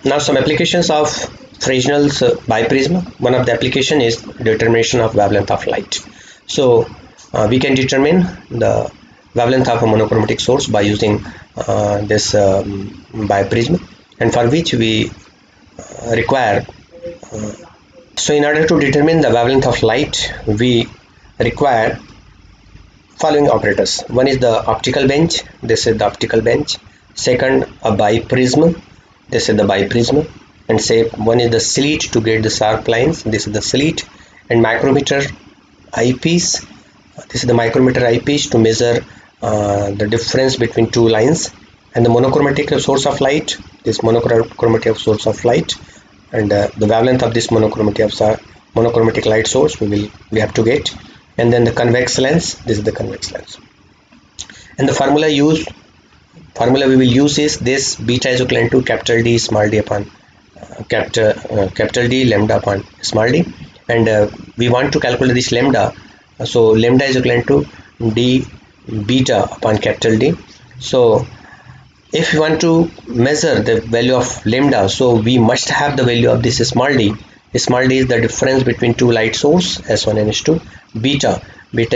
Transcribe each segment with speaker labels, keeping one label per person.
Speaker 1: Now some applications of Fresnel's biprism. One of the application is determination of wavelength of light. So we can determine the wavelength of a monochromatic source by using this biprism, and for which we require so in order to determine the wavelength of light, we require following operators. One is the optical bench, this is the optical bench. Second, a biprism, this is the biprism. And say one is the slit to get the sharp lines, this is the slit. And micrometer eyepiece, this is the micrometer eyepiece to measure the difference between two lines. And the monochromatic source of light, this monochromatic source of light, and the wavelength of this monochromatic light source we have to get. And then the convex lens, this is the convex lens. And the formula we will use is this: beta is equivalent to capital D small d upon capital D lambda upon small d. And we want to calculate this lambda, so lambda is equivalent to d beta upon capital D. So if we want to measure the value of lambda, so we must have the value of this small d. Small d is the difference between two light source S1 and S2. Beta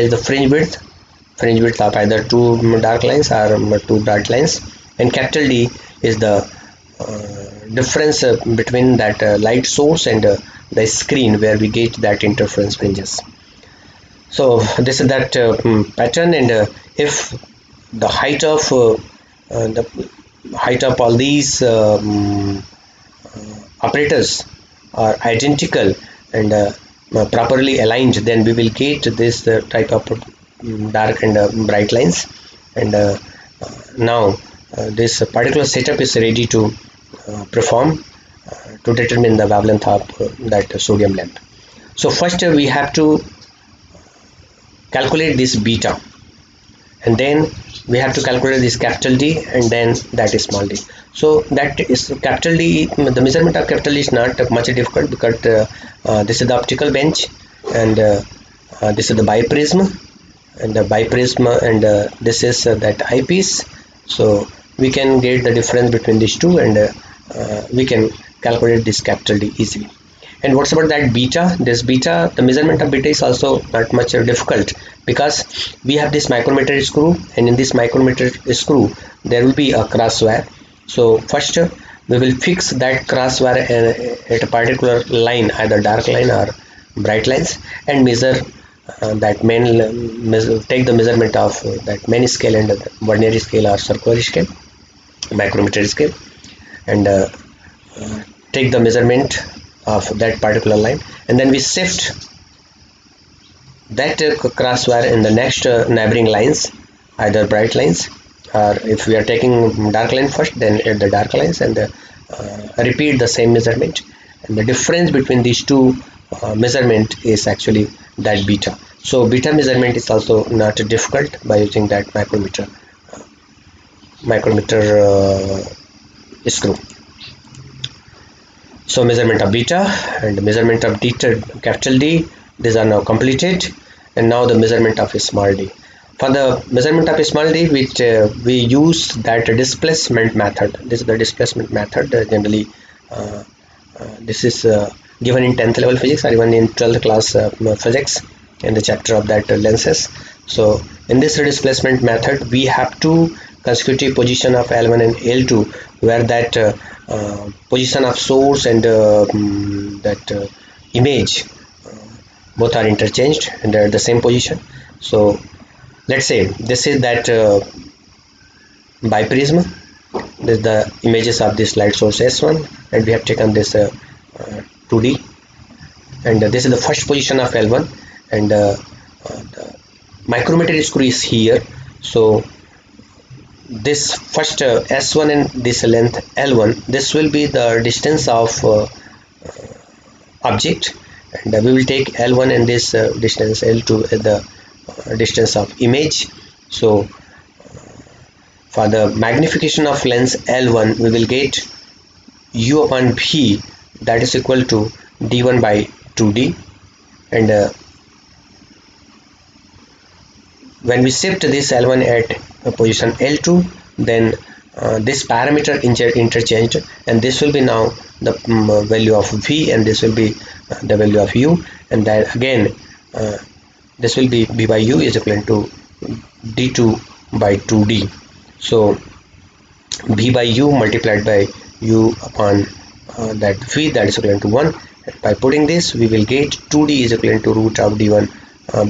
Speaker 1: is the fringe width of either two dark lines or two bright lines. And capital D is the difference between that light source and the screen where we get that interference fringes. So this is that pattern. And if the height of all these operators are identical and properly aligned, then we will get this type of dark and bright lines. And now this particular setup is ready to perform to determine the wavelength of that sodium lamp. So first we have to calculate this beta, and then we have to calculate this capital D, and then that is small d. So that is capital D. The measurement of capital D is not much difficult, because this is the optical bench, and this is the biprism, and this is that eyepiece. So we can get the difference between these two, and we can calculate this capital D easily. And what's about that beta? This beta, the measurement of beta is also not much difficult, because we have this micrometer screw, and in this micrometer screw there will be a cross wire. So first we will fix that cross wire at a particular line, either dark line or bright lines, and measure that take the measurement of that main scale and vernier scale or circular scale, micrometer scale, and take the measurement of that particular line. And then we shift that cross wire in the next neighboring lines, either bright lines, or if we are taking dark line first, then at the dark lines, and repeat the same measurement. And the difference between these two measurement is actually that beta. So beta measurement is also not difficult by using that micrometer screw. So measurement of beta and measurement of capital D, these are now completed. And now the measurement of small d. For the measurement of small d, which we use that displacement method. This is the displacement method. Generally this is given in 10th level physics or even in 12th class physics in the chapter of that lenses. So in this displacement method, we have two consecutive position of L1 and L2, where that position of source and that image both are interchanged and they're at the same position. So let's say this is that biprism. This is the images of this light source S1, and we have taken this 2D, and this is the first position of L1, and the micrometer screw is here. So this first S1 and this length L1, this will be the distance of object, and we will take L1 and this distance L2 as the distance of image. So for the magnification of lens L1, we will get U upon V, that is equal to D1 by 2D, and when we shift this L1 at position L2, then this parameter interchanged, and this will be now the value of v, and this will be the value of u, and then again this will be b by u is equivalent to d2 by 2d. So b by u multiplied by u upon that v, that is equivalent to 1. By putting this, we will get 2d is equivalent to root of d1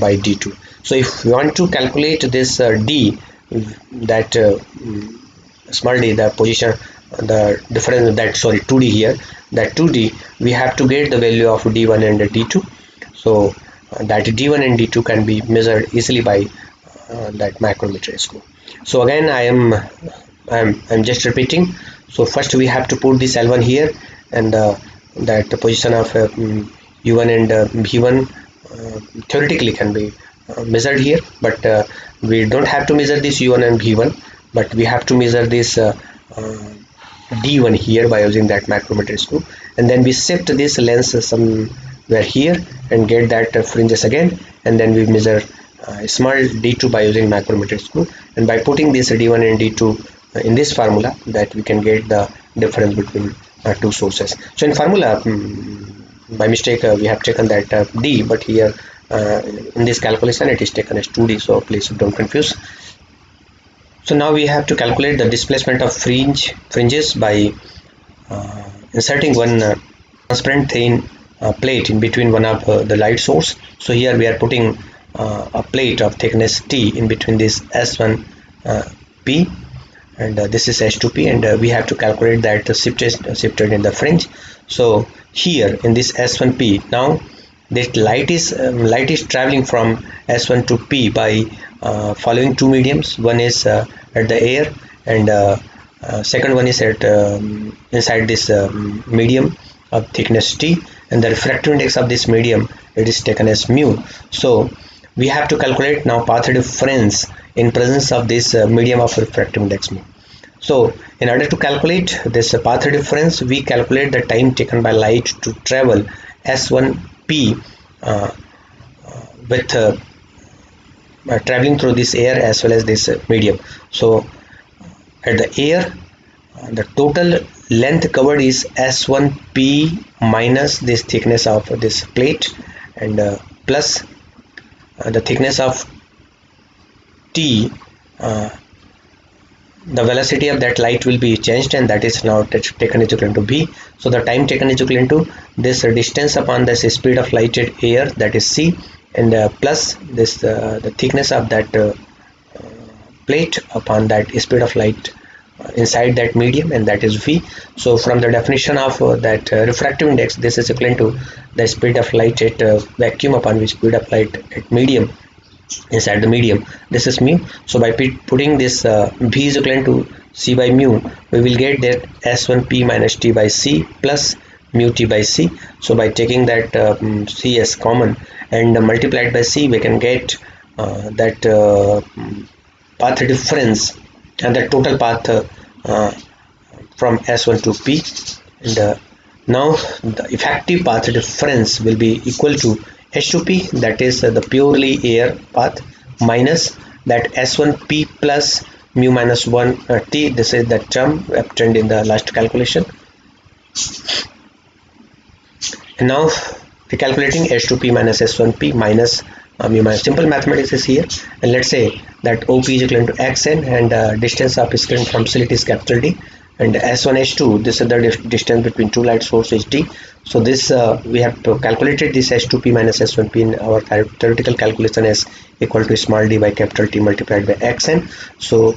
Speaker 1: by d2. So if we want to calculate this d, that small d, the position, the difference, that, sorry, 2d here, that 2d, we have to get the value of d1 and d2. So that d1 and d2 can be measured easily by that micrometer scope. So again I'm just repeating. So first we have to put this L1 here, and that the position of u1 and v1 theoretically can be measured here, but we don't have to measure this u1 and v1, but we have to measure this d1 here by using that micrometer scope, and then we shift this lens somewhere here and get that fringes again, and then we measure small d2 by using micrometer scope, and by putting this d1 and d2 in this formula, that we can get the difference between two sources. So in formula, by mistake we have taken that d, but here in this calculation it is taken as 2d, so please don't confuse. So now we have to calculate the displacement of fringes by inserting one transparent thin plate in between one of the light source. So here we are putting a plate of thickness t in between this S1 p, and this is S2p, and we have to calculate that shifted in the fringe. So here in this S1p, now this light is traveling from S1 to p by following two mediums. One is at the air, and second one is at inside this medium of thickness t, and the refractive index of this medium, it is taken as mu. So we have to calculate now path difference in presence of this medium of refractive index mu. So in order to calculate this path difference, we calculate the time taken by light to travel S1p with traveling through this air as well as this medium. So at the air, the total length covered is S1p minus this thickness of this plate, and plus the thickness of t, the velocity of that light will be changed, and that is now taken is equal to v. So the time taken is equal to this distance upon this speed of light at air, that is c, and plus this the thickness of that plate upon that speed of light inside that medium, and that is v. So from the definition of that refractive index, this is equivalent to the speed of light at vacuum upon which speed of light at medium inside the medium, this is mu. So by putting this v is equivalent to c by mu, we will get that S1p minus t by c plus mu t by c. So by taking that c as common and multiplied by c, we can get that path difference and the total path from S1 to p, and now the effective path difference will be equal to H2p, that is the purely air path, minus that S1p plus mu minus 1 t, this is the term obtained in the last calculation. And now we calculating H2p minus S1p minus mu minus, simple mathematics is here, and let's say that OP is equal to xn, and distance of screen from slit is capital D, and S1 H2, this is the distance between two light sources d. So this we have to calculated this H2p minus S1p in our theoretical calculation as equal to small d by capital T multiplied by xn. So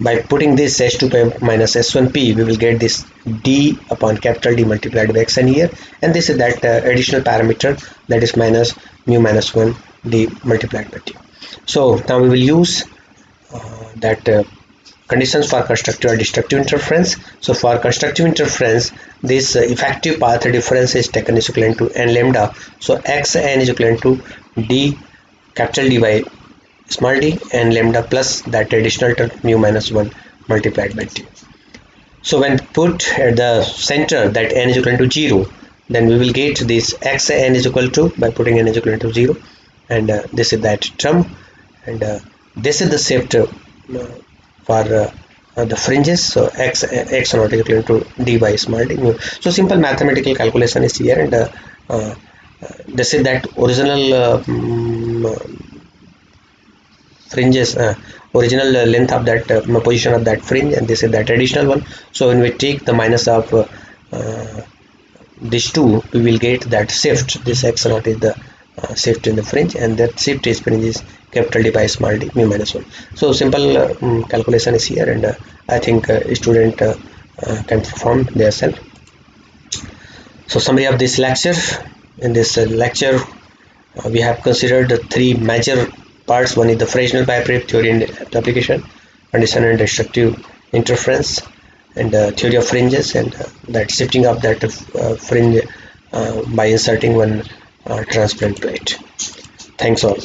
Speaker 1: by putting this H2p minus S1p, we will get this d upon capital D multiplied by xn here, and this is that additional parameter, that is minus mu minus 1 d multiplied by t. So now we will use that conditions for constructive or destructive interference. So for constructive interference, this effective path difference is taken is equivalent to n lambda. So xn is equivalent to d capital D by small d n lambda plus that additional term mu minus 1 multiplied by t. So when put at the center that n is equal to 0, then we will get this xn is equal to, by putting n is equal to 0, and this is that term, and this is the shift for the fringes, so x not equal to d by small d mu. So simple mathematical calculation is here, and they say that original fringes, original length of that position of that fringe, and this is that additional one. So when we take the minus of these two, we will get that shift. This x naught is the shift in the fringe, and that shift is fringe is capital D by small d mu minus 1. So simple calculation is here, and I think student can perform themselves. So summary of this lecture. In this lecture, we have considered the three major parts. One is the Fresnel biprip theory and application, condition and destructive interference, and theory of fringes, and that shifting of that fringe by inserting one transparent plate. Thanks all.